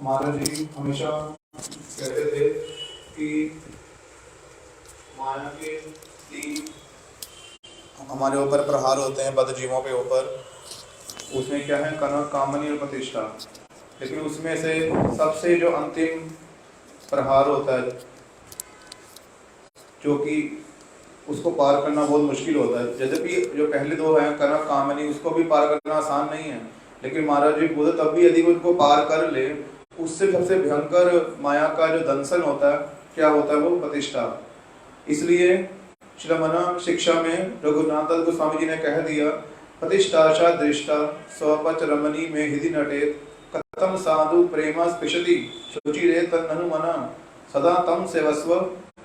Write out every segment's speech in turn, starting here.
महाराज जी हमेशा कहते थे कि माया के तीन हमारे ऊपर प्रहार होते हैं बद्ध जीवों के ऊपर। उसमें क्या है, कनक, कामनी और प्रतिष्ठा। लेकिन उसमें से सबसे जो अंतिम प्रहार होता है, जो कि उसको पार करना बहुत मुश्किल होता है। यद्यपि जो पहले दो हैं कनक, कामनी, उसको भी पार करना आसान नहीं है, लेकिन महाराज जी बोले तब भी यदि उनको पार कर ले, उससे सबसे भयंकर माया का जो दंशन होता है, क्या होता है, वो प्रतिष्ठा। इसलिए श्रमणा शिक्षा में रघुनाथ गोस्वामी जी ने कह दिया, प्रतिष्ठा दृष्टा स्वपच रमणी में हृदय नटेत कथम साधु प्रेमा स्पृशति शुचिरे तन्ननु मना सदा तम सेवस्व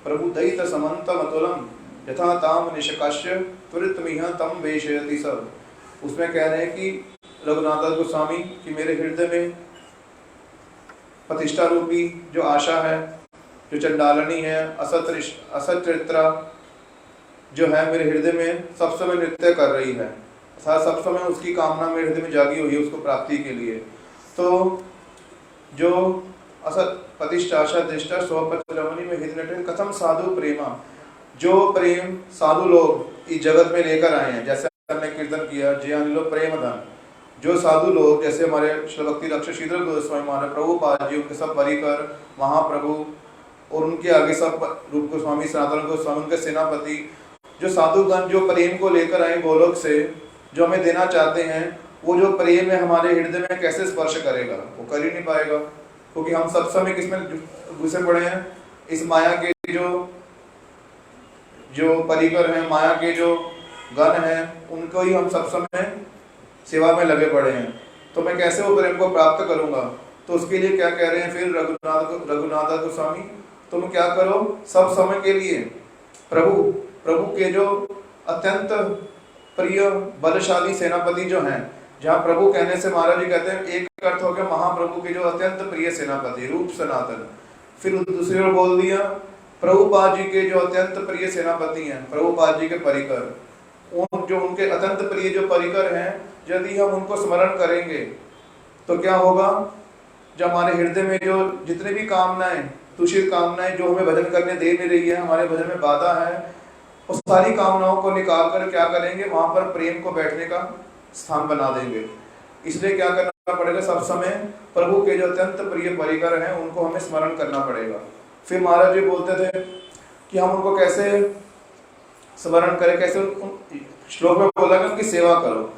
प्रभु दैत समंतम अतुलम यथा ताम निशकाश्य त्वरित मिह तम वेशयति सब। उसमें कह रहे हैं कि रघुनाथ गोस्वामी कि मेरे हृदय में प्रतिष्ठा रूपी जो आशा है, जो चंडालनी है, असचरित्रा जो है, मेरे हृदय में सब समय नृत्य कर रही है। सब समय उसकी कामना मेरे हृदय में जागी हुई है उसको प्राप्ति के लिए। तो जो असत प्रतिष्ठा आशा दृष्टा स्वपचरमणि में हृदय नटे कथम साधु प्रेमा, जो प्रेम साधु लोग इस जगत में लेकर आए हैं, जैसे हमने कीर्तन किया जय अनिलो प्रेम धन, जो साधु लोग जैसे हमारे भक्ति रक्षक श्रीधर गोस्वामी महाराज, प्रभुपाद जी, उनके सब परिकर महाप्रभु और उनके आगे सब रूप गोस्वामी, सनातन गोस्वामी, उनके सेनापति, जो साधुगण जो प्रेम को लेकर आए गोलोक से, जो हमें देना चाहते हैं, वो जो प्रेम है हमारे हृदय में कैसे स्पर्श करेगा, वो कर ही नहीं पाएगा, क्योंकि हम सब समय किसमें घुसे पड़े हैं, इस माया के जो परिकर हैं, माया के जो गण हैं, उनको ही हम सब समय सेवा में लगे पड़े हैं। तो मैं कैसे वो प्रेम को प्राप्त करूंगा? तो उसके लिए क्या कह रहे हैं फिर रघुनाथ गोस्वामी, तुम क्या करो, सब समय के लिए प्रभु के जो अत्यंत प्रिय बलशाली सेनापति जो हैं, जहाँ प्रभु कहने से महाराज जी कहते हैं एक अर्थ हो गया महाप्रभु के जो अत्यंत प्रिय सेनापति रूप सनातन, फिर दूसरी ओर बोल दिया प्रभुपाद जी के जो अत्यंत प्रिय सेनापति हैं, प्रभुपाद जी के परिकर, जो उनके अत्यंत प्रिय जो परिकर हैं, यदि हम उनको स्मरण करेंगे तो क्या होगा, जब हमारे हृदय में जो जितने भी कामनाएं, तुषित कामनाएं जो हमें भजन करने दे नहीं रही है, हमारे भजन में बाधा है, उस सारी कामनाओं को निकाल कर क्या करेंगे, वहां पर प्रेम को बैठने का स्थान बना देंगे। इसलिए क्या करना पड़ेगा, सब समय प्रभु के जो अत्यंत प्रिय परिकर हैं उनको हमें स्मरण करना पड़ेगा। फिर महाराज जी बोलते थे कि हम उनको कैसे स्मरण करें, कैसे श्लोक में बोला कि उनकी सेवा करो,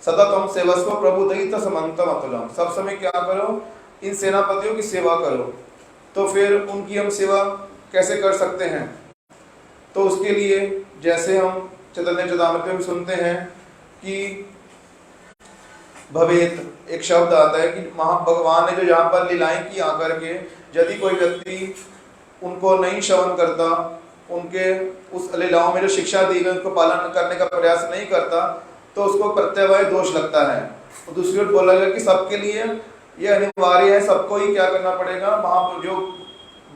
सदा तुम सेवस्व प्रभु दैत समंतम अतुलम, सब समय क्या करो, इन सेनापतियों की सेवा करो। तो फिर उनकी हम सेवा कैसे कर सकते हैं? तो उसके लिए जैसे हम चैतन्य चेतामृत में सुनते हैं कि भवेत एक शब्द आता है कि भगवान ने जो यहाँ पर लीलाएं की आकर के, यदि कोई व्यक्ति उनको नहीं श्रवण करता, उनके उस लीलाओं में जो शिक्षा दी गई उसको पालन करने का प्रयास नहीं करता, तो उसको प्रत्यवाय दोष लगता है। और दूसरी ओर बोला गया कि सबके लिए यह अनिवार्य है, सबको ही क्या करना पड़ेगा, वहां जो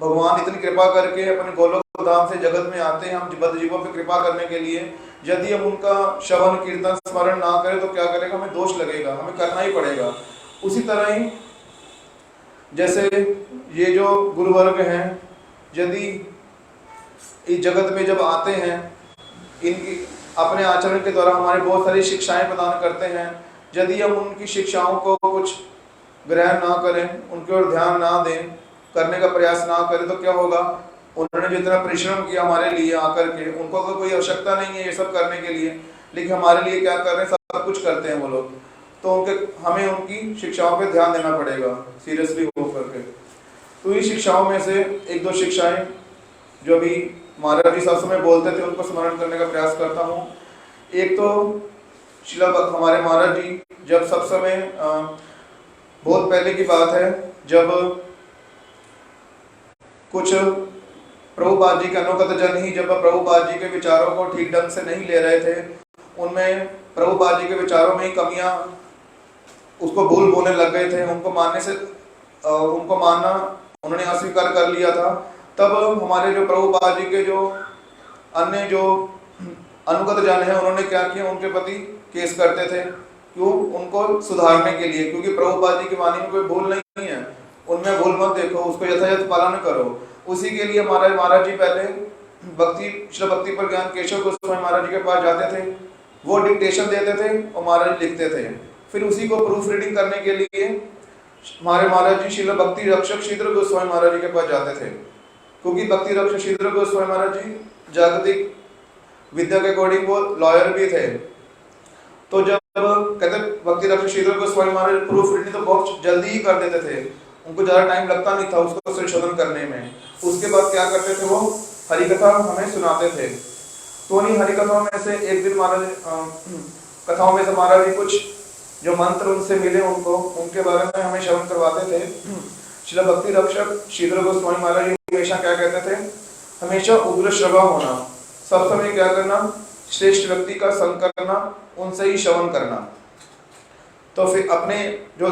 भगवान इतनी कृपा करके अपने गोलोक धाम से जगत में आते हैं हम बद्ध जीवों पर कृपा करने के लिए, यदि हम उनका श्रवण कीर्तन स्मरण ना करें तो क्या करेगा, हमें दोष लगेगा, हमें करना ही पड़ेगा। उसी तरह ही जैसे ये जो गुरुवर्ग हैं, यदि इस जगत में जब आते हैं, इनकी अपने आचरण के द्वारा हमारे बहुत सारी शिक्षाएं प्रदान करते हैं, यदि हम उनकी शिक्षाओं को कुछ ग्रहण ना करें, उनकी ओर ध्यान ना दें, करने का प्रयास ना करें, तो क्या होगा, उन्होंने जितना परिश्रम किया हमारे लिए आकर के, उनको तो कोई आवश्यकता नहीं है ये सब करने के लिए, लेकिन हमारे लिए क्या कर रहे हैं, सब कुछ करते हैं वो लोग, तो हमें उनकी शिक्षाओं पे ध्यान देना पड़ेगा सीरियसली हो करके। तो ये शिक्षाओं में से एक दो शिक्षाएं जो अभी महाराज जी सब समय बोलते थे उनको स्मरण करने का प्रयास करता हूँ। एक तो शिला हमारे महाराज जी जब सब समय बहुत पहले की बात है, जब कुछ प्रभुपाद जी के अनुगत जन ही जब प्रभुपाद जी के विचारों को ठीक ढंग से नहीं ले रहे थे, उनमें प्रभुपाद जी के विचारों में ही कमियां, उसको भूल बोलने लग गए थे, उनको मानना उन्होंने अस्वीकार कर लिया था, तब हमारे जो प्रभुपाद जी के जो अन्य जो अनुगत जन है उन्होंने क्या किया, उनके प्रति केस करते थे, क्यों, उनको सुधारने के लिए, क्योंकि प्रभुपाद जी की वाणी में कोई भूल नहीं है, उसमें भूल मत देखो, उसको यथायथ पालन करो। उसी के लिए महाराज जी पहले श्री भक्ति प्रज्ञान केशव गोस्वामी महाराज जी के पास जाते थे, वो डिक्टेशन देते थे और महाराज लिखते थे। फिर उसी को प्रूफ रीडिंग करने के लिए हमारे महाराज जी श्रील भक्ति रक्षक श्रीधर गोस्वामी महाराज जी के पास जाते थे, क्योंकि भक्ति रक्षक श्रीधर गोस्वामी महाराज जी जागतिक विद्या के अकॉर्डिंग वो लॉयर भी थे। तो जब कहते भक्ति रक्षक श्रीधर गोस्वामी महाराज प्रूफ रीडिंग तो बहुत जल्दी ही कर देते थे, उनको ज्यादा टाइम लगता नहीं था उसको संशोधन करने में। उसके बाद क्या करते थे, वो हरिकथा हमें सुनाते थे। तो उन्हीं हरिकथाओं में से एक दिन महाराज कथाओं में से महाराज जी कुछ जो मंत्र उनसे मिले उनको उनके बारे में हमें श्रवण करवाते थे। श्री भक्ति रक्षक श्रीधर गोस्वामी महाराज जी हमेशा क्या कहते थे, हमेशा उग्र श्रवा होना, सब समय क्या करना, श्रेष्ठ व्यक्ति का संग करना, उनसे ही श्रवण करना। तो फिर अपने जो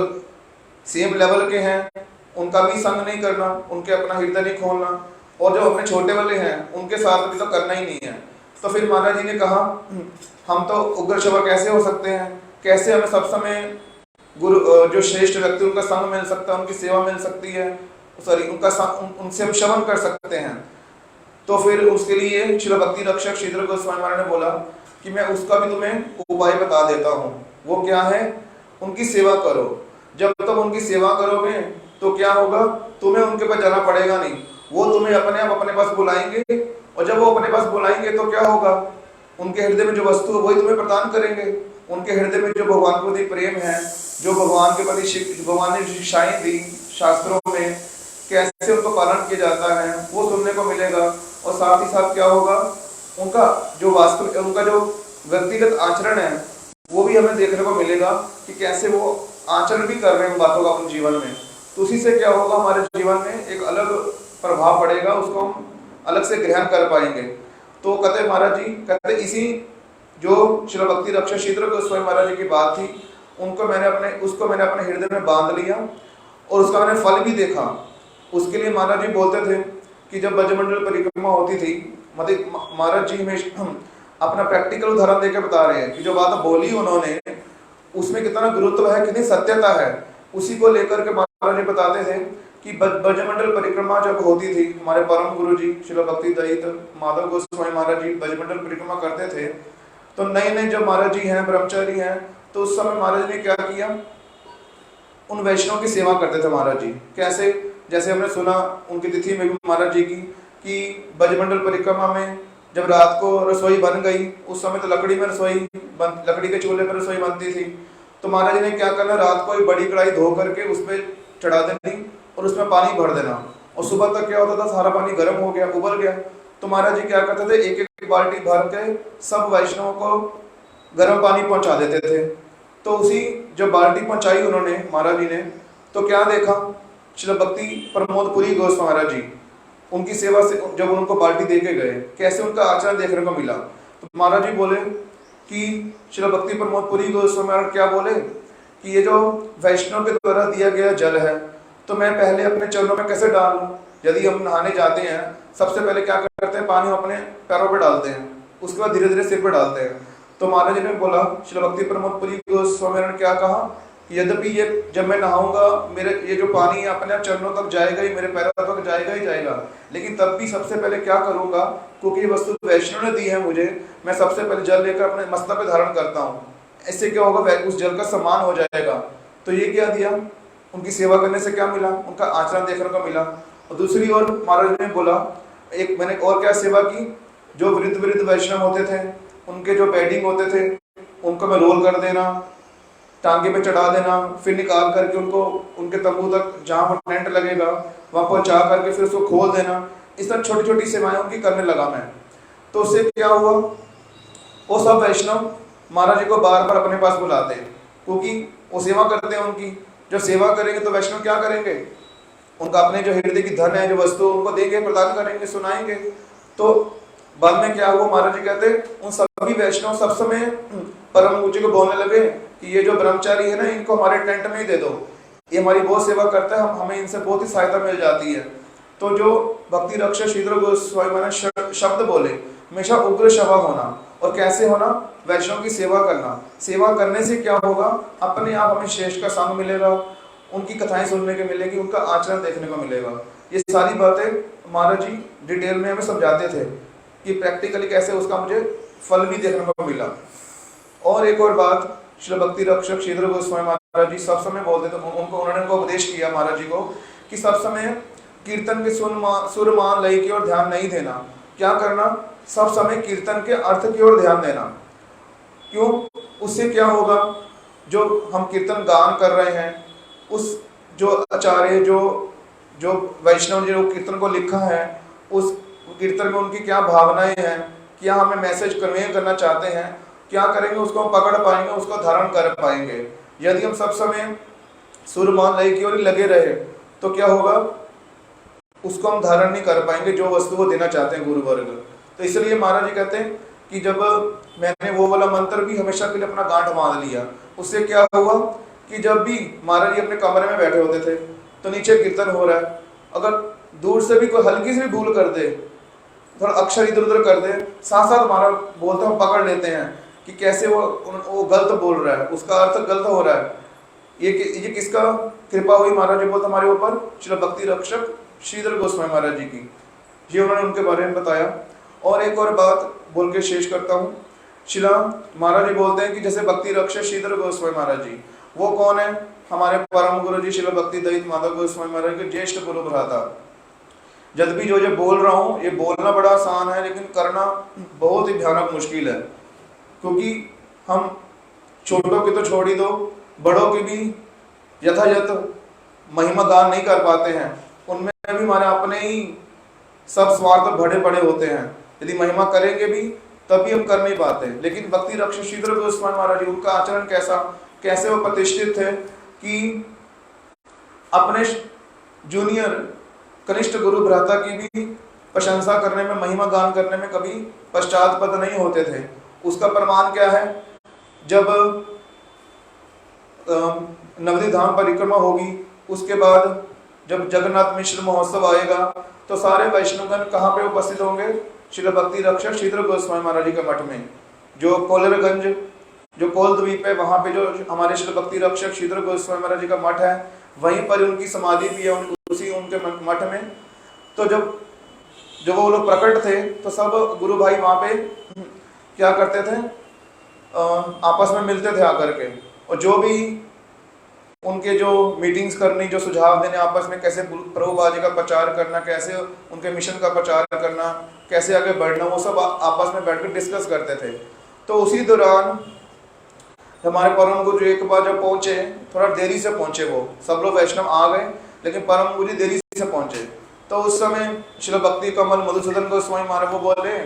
सेम लेवल के हैं उनका भी संग नहीं करना, उनके अपना हृदय नहीं खोलना, और जो अपने छोटे वाले हैं उनके साथ भी तो करना ही नहीं है। तो फिर महाराज जी ने कहा हम तो उग्र श्रवा कैसे हो सकते हैं, कैसे हमें सब समय गुरु जो श्रेष्ठ व्यक्ति उनका संग मिल सकता है, उनकी सेवा मिल सकती है, सॉरी उनसे हम श्रवण कर सकते हैं। तो फिर उसके लिए श्री भक्ति रक्षक श्रीधर गोस्वामी महाराज ने बोला कि मैं उसका भी तुम्हें उपाय बता देता हूँ। वो क्या है, उनकी सेवा करो। जब तक उनकी सेवा करोगे तो क्या होगा, तुम्हें उनके पास जाना पड़ेगा नहीं, वो तुम्हें अपने आप अपने पास बुलाएंगे, और जब वो अपने पास बुलाएंगे तो क्या होगा, उनके हृदय में जो वस्तु है वही तुम्हें प्रदान करेंगे। उनके हृदय में जो भगवान के प्रति प्रेम है, जो भगवान के प्रति भगवान ने शिक्षाएं दी शास्त्रों में, कैसे उनको पालन किया जाता है वो सुनने को मिलेगा। और साथ ही साथ क्या होगा, उनका जो वास्तव उनका जो व्यक्तिगत आचरण है वो भी हमें देखने को मिलेगा कि कैसे वो आचरण भी कर रहे हैं उन बातों का अपने जीवन में। तो उसी से क्या होगा, हमारे जीवन में एक अलग प्रभाव पड़ेगा, उसको हम अलग से ग्रहण कर पाएंगे। तो कहते महाराज जी, कहते इसी जो श्री भक्ति रक्षक श्रीधर गोस्वामी महाराज जी की बात थी, उसको मैंने अपने हृदय में बांध लिया और उसका मैंने फल भी देखा। उसके लिए महाराज जी बोलते थे कि जब ब्रजमंडल परिक्रमा होती थी, मतलब महाराज जी हमेशा अपना प्रैक्टिकल उदाहरण देकर बता रहे हैं कि जो बात बोली उन्होंने उसमें कितना गुरुत्व है, कितनी सत्यता है। उसी को लेकर के महाराज जी बताते थे कि ब्रजमंडल परिक्रमा जब होती थी, हमारे परम गुरु जी श्री भक्ति दयित माधव गोस्वामी महाराज जी ब्रजमंडल परिक्रमा करते थे। तो नए नए जब महाराज जी हैं, ब्रह्मचारी हैं, तो उस समय महाराज ने क्या किया, उन वैष्णव की सेवा करते थे महाराज जी। कैसे, जैसे हमने सुना उनकी तिथि में भी महाराज जी की कि ब्रजमंडल परिक्रमा में जब रात को रसोई बन गई, उस समय तो लकड़ी में लकड़ी के चूल्हे पर रसोई बनती थी। तो महाराज जी ने क्या करना, रात को एक बड़ी कढ़ाई धो करके उस पर चढ़ा देनी और उसमें पानी भर देना, और सुबह तक क्या होता था, सारा पानी गर्म हो गया, उबल गया। तो महाराज जी क्या करते थे, एक एक बाल्टी भर के सब वैष्णवों को गर्म पानी पहुंचा देते थे। तो उसी जब बाल्टी पहुंचाई उन्होंने महाराज जी ने, तो क्या देखा, श्री भक्ति प्रमोद पुरी गोस्वामी महाराज जी उनकी सेवा से जब उनको बाल्टी दे के गए, कैसे उनका आचरण देखने को मिला। तो महाराज जी बोले कि श्री भक्ति प्रमोद पुरी गोस्वामी महाराज क्या बोले कि ये जो वैष्णव के द्वारा दिया गया जल है, तो मैं पहले अपने चरणों में कैसे डाल लूं। यदि हम नहाने जाते हैं, सबसे पहले क्या करते हैं, पानी अपने पैरों पे डालते हैं, उसके बाद धीरे धीरे सिर पे डालते हैं। तो महाराज जी ने बोला, श्री भक्ति प्रमोद पुरी गोस्वामी ने क्या कहा कि यद्यपि ये जब मैं नहाऊंगा मेरे ये जो पानी है अपने आप चरणों तक जाएगा ही, मेरे पैरों तक जाएगा ही जाएगा, लेकिन तब भी सबसे पहले क्या करूंगा, क्योंकि ये वस्तु वैष्णव ने दी है मुझे, मैं सबसे पहले जल लेकर अपने मस्तक पे धारण करता हूँ। इससे क्या होगा, उस जल का सम्मान हो जाएगा। तो ये क्या दिया, उनकी सेवा करने से क्या मिला, उनका आचरण देखने को मिला। और दूसरी ओर महाराज ने बोला, एक मैंने और क्या सेवा की, जो वृद्ध वैष्णव होते थे उनके जो बेडिंग होते थे उनको मैं रोल कर देना, टांगे पे चढ़ा देना, फिर निकाल करके उनको उनके तंबू तक जहाँ पर टेंट लगेगा वहां पहुंचा करके फिर उसको खोल देना। इस तरह छोटी छोटी सेवाएं उनकी करने लगा मैं। तो उससे क्या हुआ, वो सब वैष्णव महाराज जी को बार बार अपने पास बुलाते हैं, क्योंकि वो सेवा करते हैं उनकी। जब सेवा करेंगे तो वैष्णव क्या करेंगे, उनका अपने जो हृदय की धन है, जो वस्तु उनको देंगे, प्रदान करेंगे, सुनाएंगे। तो बाद में क्या हुआ, महाराज जी कहते उन सभी वैष्णव सब समय परम गुरु जी को बोलने लगे कि ये जो ब्रह्मचारी है ना, इनको हमारे टेंट में ही दे दो, ये हमारी बहुत सेवा करता है, हमें इनसे बहुत ही सहायता मिल जाती है। तो जो भक्ति रक्षक श्रीधर गोस्वामी ने शब्द बोले, हमेशा उग्र शवा होना, और कैसे होना, वैष्णव की सेवा करना। सेवा करने से क्या होगा, अपने आप हमें श्रेष्ठ का संग मिलेगा, उनकी कथाएं सुनने को मिलेगी, उनका आचरण देखने को मिलेगा। ये सारी बातें महाराज जी डिटेल में हमें समझाते थे कि प्रैक्टिकली कैसे उसका मुझे फल भी देखने को मिला। और एक और बात, श्री भक्ति रक्षक श्रीधर गोस्वामी महाराज जी सब समय बोलते थे, उन्होंने उनको उपदेश किया महाराज जी को कि सब समय कीर्तन के सुर मान लय की ओर ध्यान नहीं देना। क्या करना? सब समय कीर्तन के अर्थ की ओर ध्यान देना। क्यों? उससे क्या होगा, जो हम कीर्तन गान कर रहे हैं, उस जो आचार्य जो वैष्णव ने जो कीर्तन को लिखा है, उस कीर्तन में उनकी क्या भावनाएं हैं, क्या हमें मैसेज कन्वे करना चाहते हैं, क्या करेंगे उसको हम पकड़ पाएंगे, उसको धारण कर पाएंगे। यदि हम सब समय सुर मान लय की ओर लगे रहे तो क्या होगा, उसको हम धारण नहीं कर पाएंगे जो वस्तु वो देना चाहते हैं गुरु वर्ग। तो इसलिए महाराज जी कहते हैं कि जब मैंने वो वाला मंत्र भी हमेशा के लिए अपना गांठ बांध लिया, उससे क्या हुआ कि जब भी महाराज जी अपने कमरे में बैठे होते थे तो नीचे कीर्तन हो रहा है, अगर दूर से भी कोई हल्की सी भी भूल कर दे, थोड़ा अक्षर इधर उधर कर दे, साथ साथ हमारा बोलते हम पकड़ लेते हैं कि कैसे वो गलत बोल रहा है, उसका अर्थ गलत हो रहा है। ये किसका कृपा हुई महाराज जी बोलते हमारे ऊपर? श्री भक्ति रक्षक श्रीधर गोस्वामी महाराज जी की। ये उन्होंने उनके बारे में बताया। और एक और बात बोल के शेष करता हूँ। शिला महाराज जी बोलते हैं कि जैसे भक्ति रक्षक श्रीधर गोस्वामी महाराज जी, वो कौन है? हमारे परम गुरु जी शिला भक्ति दयित माधव गोस्वामी महाराज के ज्येष्ठ गुरु भ्राता। जब भी जो बोल रहा हूँ, ये बोलना बड़ा आसान है लेकिन करना बहुत ही भयानक मुश्किल है, क्योंकि हम छोटों की तो छोड़ ही दो, बड़ों की भी यथायथ महिमा गान नहीं कर पाते हैं। उनमें भी हमारे अपने ही सब स्वार्थ बड़े बड़े होते हैं, यदि महिमा करेंगे भी तभी हम कर नहीं पाते। लेकिन भक्ति रक्षक श्रीधर गोस्वामी महाराज जी, उनका आचरण कैसे वो प्रतिष्ठित थे कि अपने जूनियर कनिष्ठ गुरु भ्राता की भी प्रशंसा करने में, महिमा गान करने में कभी पश्चातपद नहीं होते थे। उसका प्रमाण क्या है? जब नवदीप धाम परिक्रमा होगी, उसके बाद जब जगन्नाथ मिश्र महोत्सव आएगा तो सारे वैष्णवगण कहाँ पे उपस्थित होंगे? श्री भक्ति रक्षक श्रीधर गोस्वामी महाराज जी के मठ में, जो कोलरगंज जो कोल द्वीप है, वहां पे जो हमारे श्री भक्ति रक्षक श्रीधर गोस्वामी महाराज जी का मठ है, वहीं पर उनकी समाधि भी है, उसी उनके मठ में। तो जब वो लोग प्रकट थे तो सब गुरु भाई वहां पे क्या करते थे? आपस में मिलते थे आकर के, और जो भी उनके जो मीटिंग्स करनी, जो सुझाव देने आपस में, कैसे प्रभुपाद जी का प्रचार करना, कैसे उनके मिशन का प्रचार करना, कैसे आगे बढ़ना, वो सब आपस में बैठकर डिस्कस करते थे। तो उसी दौरान हमारे परम गुरु जी एक बार जब पहुंचे, थोड़ा देरी से पहुंचे, वो सब लोग वैष्णव आ गए लेकिन परम गुरु जी देरी से पहुंचे। तो उस समय श्री भक्ति कमल मधुसूदन गोस्वामी महाराज वो बोले,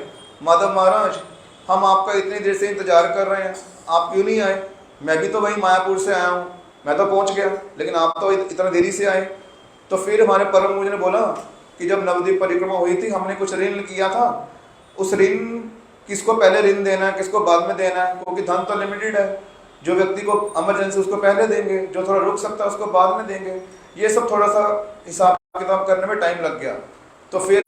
माधव महाराज हम आपका इतनी देर से इंतजार कर रहे हैं, आप क्यों नहीं आए? मैं भी तो वही मायापुर से आया हूँ, मैं तो पहुंच गया, लेकिन आप तो इतना देरी से आए। तो फिर हमारे परम गुरु ने बोला कि जब नवद्वीप परिक्रमा हुई थी, हमने कुछ ऋण किया था, उस ऋण किसको पहले ऋण देना है, किसको बाद में देना है, क्योंकि धन तो लिमिटेड है। जो व्यक्ति को इमरजेंसी उसको पहले देंगे, जो थोड़ा रुक सकता है उसको बाद में देंगे। ये सब थोड़ा सा हिसाब किताब करने में टाइम लग गया। तो फिर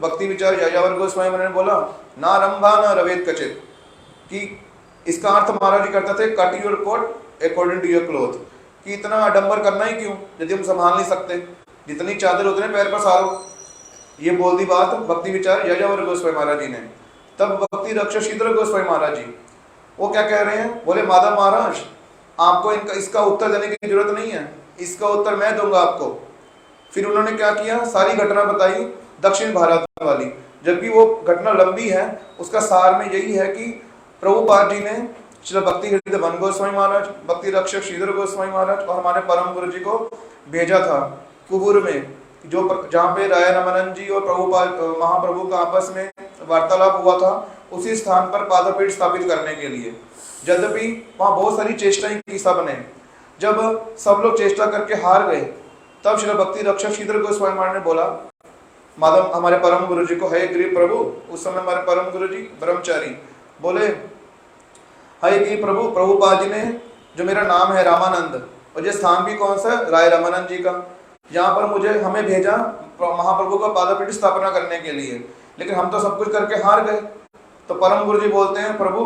भक्ति विचार यायावर गोस्वामी ने बोला, ना रंभा ना रवेद कचित, कि इसका अर्थ महाराज जी करते थे cut your coat according to your cloth, कि इतना आडंबर करना ही क्यों यदि हम संभाल नहीं सकते, जितनी चादर उतने पैर पर सारो। ये बोल दी बात भक्ति विचार यायावर गोस्वामी महाराज जी ने। तब भक्ति रक्षक श्रीधर गोस्वामी महाराज जी वो क्या कह रहे हैं? बोले, माधव महाराज आपको इसका उत्तर देने की जरूरत नहीं है, इसका उत्तर मैं दूंगा आपको। फिर उन्होंने क्या किया? सारी घटना बताई दक्षिण भारत वाली, जबकि वो घटना लंबी है। उसका सार में यही है कि प्रभुपाद जी ने श्री भक्ति हृदय वन गोस्वामी महाराज, भक्ति रक्षक श्रीधर गोस्वामी महाराज और हमारे परम गुरु जी को भेजा था कुबूर में, जो जहाँ पे राय रामानंद जी और प्रभुपाद महाप्रभु का आपस में वार्तालाप हुआ था, उसी स्थान पर पादपीठ स्थापित करने के लिए। यद्यपि वहाँ बहुत सारी चेष्टाएं की सबने, जब सब लोग चेष्टा करके हार गए, तब श्री भक्ति रक्षक श्रीधर गोस्वामी महाराज ने बोला माधव हमारे परम गुरु जी को, हे गिरि प्रभु, उस समय हमारे परम गुरु जी ब्रह्मचारी बोले, हे गिरि प्रभु, प्रभुपाद जी ने जो मेरा नाम है रामानंद, और ये स्थान भी कौन सा है? राय रामानंद जी का। यहाँ पर हमें भेजा महाप्रभु का पादपीठ स्थापना करने के लिए, लेकिन हम तो सब कुछ करके हार गए। तो परम गुरु जी बोलते हैं, प्रभु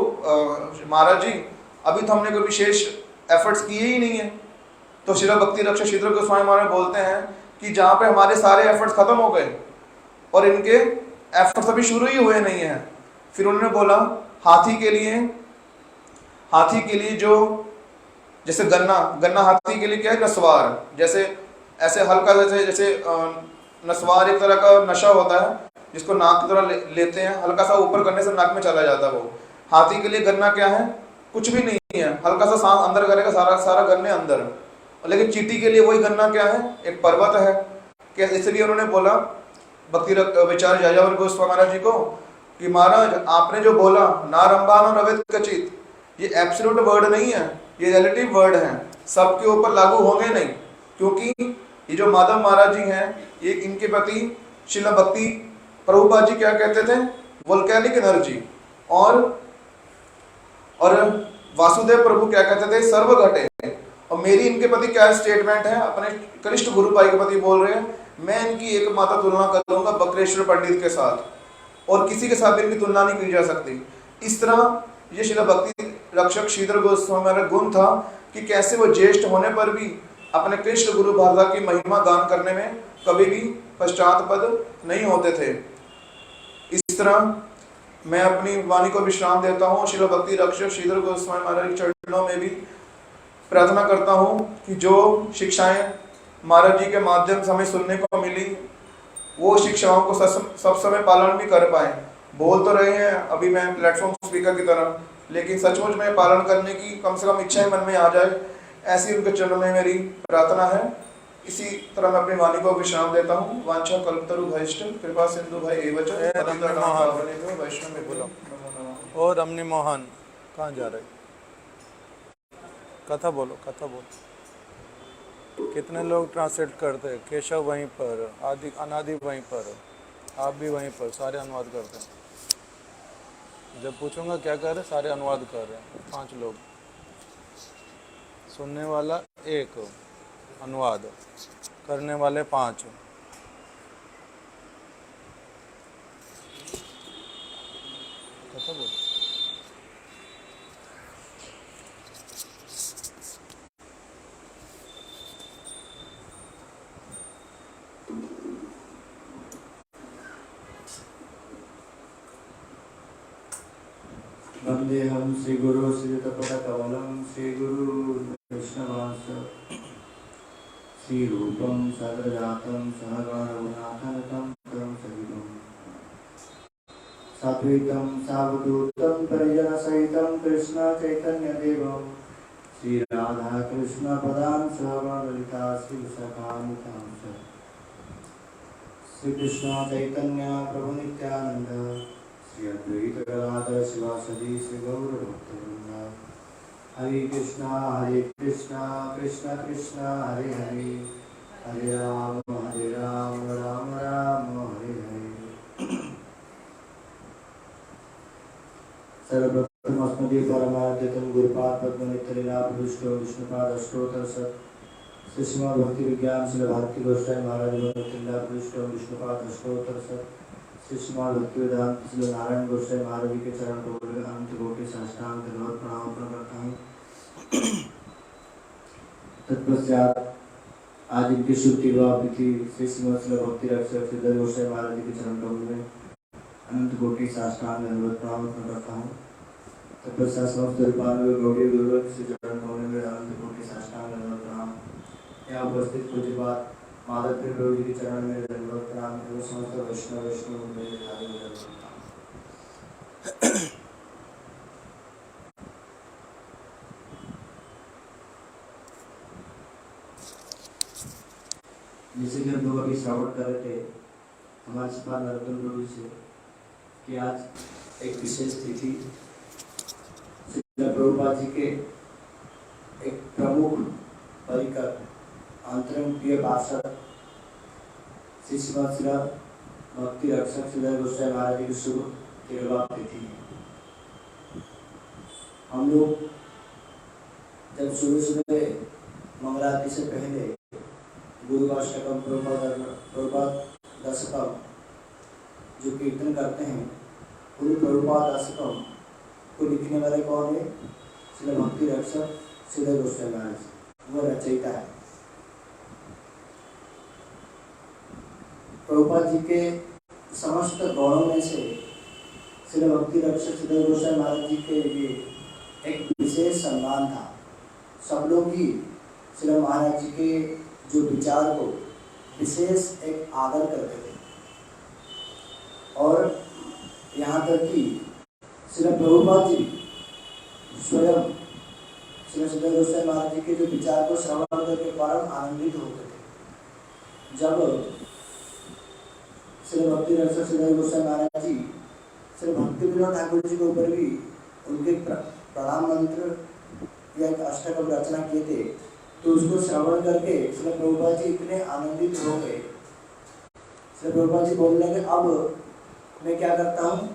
महाराज जी अभी तो हमने कोई विशेष एफर्ट्स किए ही नहीं है, तो श्रील भक्ति रक्षक श्रीधर गोस्वामी महाराज बोलते हैं कि जहाँ पे हमारे सारे एफर्ट्स खत्म हो गए और इनके एफर्ट्स अभी शुरू ही हुए नहीं है, फिर उन्होंने बोला हाथी के लिए जो जैसे गन्ना हाथी के लिए क्या है, नस्वार, जैसे ऐसे हल्का जैसे नस्वार एक तरह का नशा होता है जिसको नाक की तरह लेते हैं, हल्का सा ऊपर करने से नाक में चला जाता है। वो हाथी के लिए गन्ना क्या है, कुछ भी नहीं है, हल्का सा सांस अंदर करेगा, सारा गन्ने अंदर। लेकिन चींटी के लिए वही गन्ना क्या है, एक पर्वत है। कैसे, इसलिए उन्होंने बोला भक्ति विचार जाजावर गोस्वामी महाराज जी को कि महाराज आपने जो बोला ना रंबान और अवैध कचित, ये एब्सोल्यूट वर्ड नहीं है, ये रिलेटिव वर्ड है, सबके ऊपर लागू होंगे नहीं। क्योंकि ये जो माधव महाराज जी हैं, ये इनके प्रति श्रील भक्ति प्रभुपाद जी क्या कहते थे, वोल्केनिक एनर्जी, और वासुदेव प्रभु क्या कहते थे, सर्व घटे। और मेरी इनके प्रति क्या स्टेटमेंट है, अपने कनिष्ठ गुरु भाई के प्रति बोल रहे हैं, मैं इनकी एकमात्र तुलना करूंगा बकरेश्वर पंडित के साथ, और किसी के साथ इनकी तुलना नहीं की जा सकती। इस तरह ये श्रील भक्ति रक्षक श्रीधर गोस्वामी महाराज गुण था कि कैसे वो ज्येष्ठ होने पर भी अपने कृष्ण गुरु भाषा की महिमा गान करने में कभी भी पश्चातपद नहीं होते थे। इस तरह मैं अपनी वाणी को विश्राम देता हूँ। श्रील भक्ति रक्षक श्रीधर गोस्वामी महाराज के चरणों में भी प्रार्थना करता हूँ कि जो शिक्षाएं महाराज जी के माध्यम से हमें सुनने को मिली, वो शिक्षाओं को सब समय पालन भी कर पाए। बोल तो रहे हैं अभी मैं प्लेटफॉर्म स्पीकर की तरह, लेकिन सचमुच में पालन करने की कम से कम इच्छा मन में आ जाए, ऐसी उनके चरणों में मेरी प्रार्थना है। इसी तरह मैं अपनी वाणी को विश्राम देता हूँ। वांछा कल्पतरु भैष्ट कृपा सिंधु भाई एवच वैष्णव में बोलो। और रमनी मोहन कहाँ जा रहे, कथा बोलो, कथा बोलो। कितने लोग ट्रांसलेट करते हैं, केशव वहीं पर, आदि अनादि वहीं पर, आप भी वहीं पर, सारे अनुवाद करते हैं। जब पूछूंगा क्या कर रहे, सारे अनुवाद कर रहे हैं। 5 लोग, सुनने वाला 1, अनुवाद करने वाले 5। कथा बोलो। वंदेहम श्री गुरु श्री तपकमलम श्री गुरु वैष्णवांश श्री रूपम सद्रजातम सहगण रघुनाथनतम परम सहितम सात्विकम सावधूतम परिजन सहितम कृष्ण चैतन्य देवम श्री राधा कृष्ण पदान सहगण ललिता श्री सखानुतांश श्री कृष्ण चैतन्य प्रभु नित्यानंद श्री अद्वैत गदाधर शिवासदि श्री गौर भक्तवृंद। हरे कृष्णा कृष्ण कृष्ण हरे हरे, हरे राम राम राम हरे हरे। सर्वप्रथम अस्मदीय परमाद्यतम गुरुपाद पद्मनितलीलाभूष्टो विष्णुपाद अष्टोत्तर सत् श्री श्रीमद् भक्ति विज्ञान श्री भारती गोस्वामी महाराज पद्मनितलीलाभूष्टो विष्णुपाद अष्टोत्तर सत् श्री श्रीमद् भक्तिवेदांत श्री नारायण गोस्वामी महाराज के चरण कमल अनंत कोटि साष्टांग दंडवत प्रणाम अर्पण करता हूँ। तत्पश्चात आज इनकी शुभ विवाह तिथि श्री श्रीमद् भक्ति रक्षक श्रीधर गोस्वामी महाराज के चरण कमल में अनंत कोटि साष्टांग दंडवत प्रणाम अर्पण करता हूँ। तत्पश्चात समस्त रूपानुग गौड़ी गुरुवत श्री चरण कमल में अनंत कोटि साष्टांग दंडवत प्रणाम। यहाँ उपस्थित पूज्यपाद माधव प्रभु जी के चरण में दंडवत प्रणाम एवं समस्त वैष्णव मेरे धारी दंडवत प्रणाम। जैसे कि हम लोग अभी श्रावण कर रहे थे हमारे श्रीपाद नरोत्तम प्रभु से कि आज एक विशेष तिथि प्रभुपाद जी के एक प्रमुख परिकर अंतरंग प्रिय पार्षद श्री श्रीमद् भक्ति रक्षक श्रीधर गोस्वामी महाराज जी की शुभ तिरुविवाह तिथि है। हम लोग जब सुबह मंगलारती से पहले गुरु अष्टकम प्रभुपाद दशकम जो कीर्तन करते हैं, गुरु प्रभुपाद दशकम को लिखने वाले कौन है? श्री भक्ति रक्षक श्रीधर गोस्वामी महाराज। वह रचयिता है। प्रभुपाद जी के समस्त गौरव में से श्री भक्ति रक्षक श्रीधर गोस्वामी महाराज जी के लिए एक विशेष सम्मान था। सब लोग ही श्री महाराज जी के जो विचार को विशेष एक आदर करते थे और यहाँ तक कि श्री प्रभुपाद जी स्वयं श्री श्रीधर गोस्वामी महाराज जी के जो विचार को श्रवण करके परम आनंदित होते थे। जब श्री भक्ति रक्षक श्रीधर गोस्वामी महाराज जी श्री भक्ति विनोद ठाकुर जी के ऊपर भी उनके प्रणाम मंत्र या एक अष्टक रचना किए थे, तो उसको श्रवण करके श्री प्रभुपाद जी इतने आनंदित हो गए। श्री प्रभुपाद जी बोलने लगे, अब मैं क्या करता हूँ,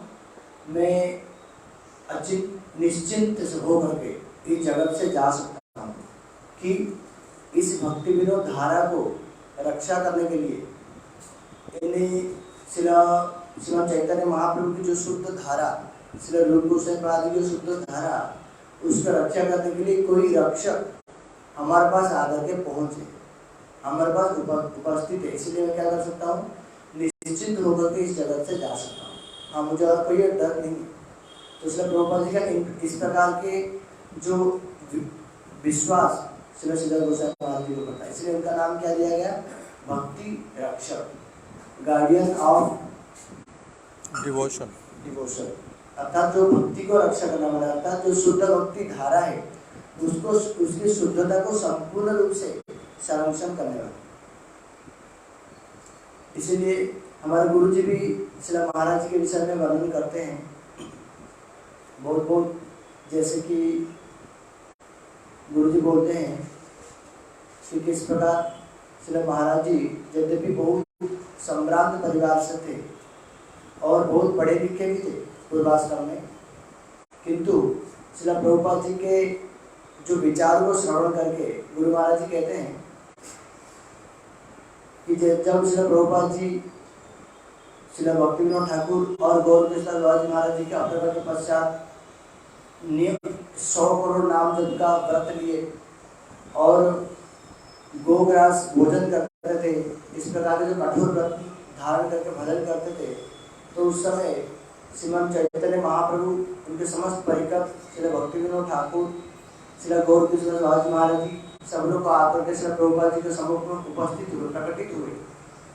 मैं अचित निश्चिंत से हो करके इस जगत से जा सकता हूँ कि इस भक्ति विनोद धारा को रक्षा करने के लिए इन्हें श्री चैतन्य महाप्रभु की जो शुद्ध धारा, श्री रूप गोस्वामी महाराज की जो शुद्ध धारा, उसका रक्षा करने के लिए कोई रक्षक हमारे पास आकर के पहुंचे, हमारे पास उपस्थित है, इसलिए मैं क्या कर सकता हूँ, निश्चिंत होकर के इस जगत से जा सकता हूँ। हाँ, मुझे और कोई डर नहीं। तो श्री प्रभुपाद जी का इस प्रकार के जो विश्वास श्री श्रीधर गोस्वामी महाराज जी को पता है, इसलिए उनका नाम क्या दिया गया, भक्ति रक्षक, गार्डियन ऑफ डिवोशन। डिवोशन अर्थात जो भक्ति को रक्षा करने वाला, अर्थात जो शुद्ध भक्ति धारा है उसको, उसकी शुद्धता को संपूर्ण रूप से संरक्षण करने वाला। इसीलिए हमारे गुरु जी भी श्री महाराज जी के विषय में वर्णन करते हैं बहुत बहुत, जैसे कि गुरु जी बोलते हैं कि किस प्रकार श्री महाराज जी यद्यपि बहुत सम्भ्रांत परिवार से थे और बहुत पढ़े लिखे भी थे पूर्वाश्रम में, किंतु श्री प्रभुपाद जी के जो विचार को श्रवण करके गुरु महाराज जी कहते हैं कि जब श्री प्रभुपाद जी श्री भक्ति विनोद ठाकुर और गौर कृष्ण जी महाराज जी के अपने के पश्चात 100 करोड़ नाम जप का व्रत लिए और गोग्रास भोजन करते थे, इस प्रकार के जो कठोर व्रत धारण करके भजन करते थे, तो उस समय श्रीमन चैतन्य महाप्रभु, उनके समस्त परिकर श्री भक्ति विनोद ठाकुर, श्री गौर कृष्ण जी महाराज जी, सब लोग को आकर के श्री प्रभुपाद जी के सम्मुख में उपस्थित हुए, प्रकटित हुए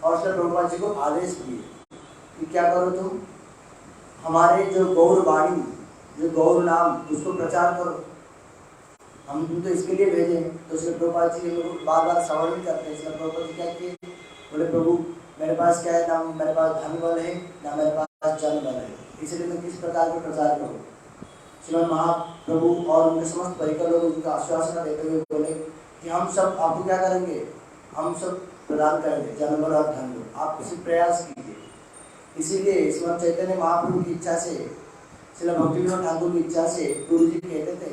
और श्री प्रभुपाद जी को आदेश दिए कि क्या करो तुम, हमारे जो गौर वाणी, जो गौर नाम, उसको प्रचार करो, हम तुम तो इसके लिए भेजे। तो श्री प्रभुपाद जी लोग बार बार श्रवण भी करते हैं। श्री प्रभुपाद जी क्या किए, बोले प्रभु मेरे पास क्या है, ना मेरे पास धन बल है, ना मेरे पास जन बल है, इसलिए मैं किस प्रकार का प्रचार करूँ। श्रीमन महाप्रभु और उनके समस्त परिकर लोग उनका आश्वासन देते हुए बोले कि हम सब आपको क्या करेंगे, हम सब प्रदान करेंगे जन बल और धन बल, आप किसी प्रयास कीजिए। इसीलिए श्रीमन चैतन्य महाप्रभु की इच्छा से, श्री भक्ति विनोद ठाकुर की इच्छा से गुरु जी कहते थे,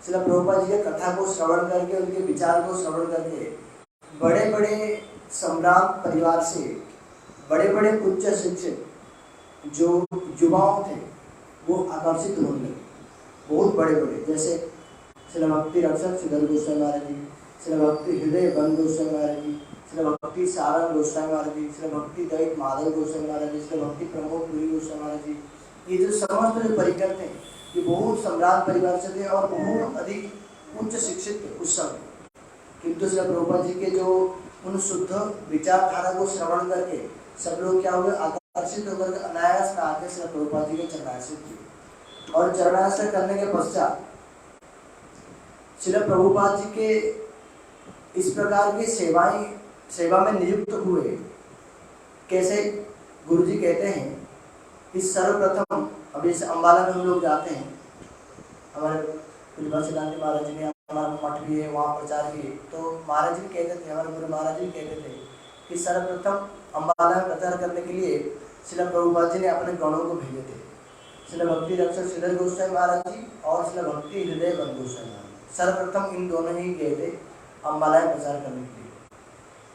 श्री प्रभुपाद जी के कथा को श्रवण करके, उनके विचार को श्रवण करके बड़े बड़े सम्राट परिवार से बड़े बड़े उच्च शिक्षित जो युवाओं थे वो आकर्षित होने लगे, बहुत बड़े बड़े, जैसे श्री भक्ति रक्षक श्रीधर गोस्वामी महाराज जी, श्री भक्ति हृदय बन गोस्वामी महाराज जी, श्री भक्ति सारंग गोस्वामी महाराज जी, श्री भक्ति दैत माधव गोस्वामी महाराज जी, श्री भक्ति प्रमोद पुरी गोस्वामी महाराज जी, ये जो समस्त जो परिकर थे ये बहुत सम्राट परिवार से थे और बहुत अधिक उच्च शिक्षित थे उस समय। किंतु श्री प्रभुपाद जी के जो उन शुद्ध विचारधारा को श्रवण करके सब लोग क्या हुए, आकर्षित होकर अनायास में आके श्री प्रभुपाद जी के चरणाश्रय किए और चरणाश्रय करने के पश्चात श्री प्रभुपाद जी के इस प्रकार की सेवा में नियुक्त हुए। कैसे, गुरु जी कहते हैं कि सर्वप्रथम, अभी इस अम्बाला में हम लोग जाते हैं, हमारे गांधी महाराज जी ने, हमारा मठ भी है, वहाँ प्रचार भी है, तो महाराज जी कहते थे, हमारे गुरु महाराज जी कहते थे कि सर्वप्रथम अम्बाला में प्रचार करने के लिए श्री प्रभुपाद जी ने अपने गणों को भेजे थे, श्री भक्ति रक्षक श्रीधर गोस्वामी महाराज जी और श्री भक्ति हृदय बन गोस्वामी महाराज जी, सर्वप्रथम इन दोनों ही गए थे अम्बाला में प्रचार करने के लिए।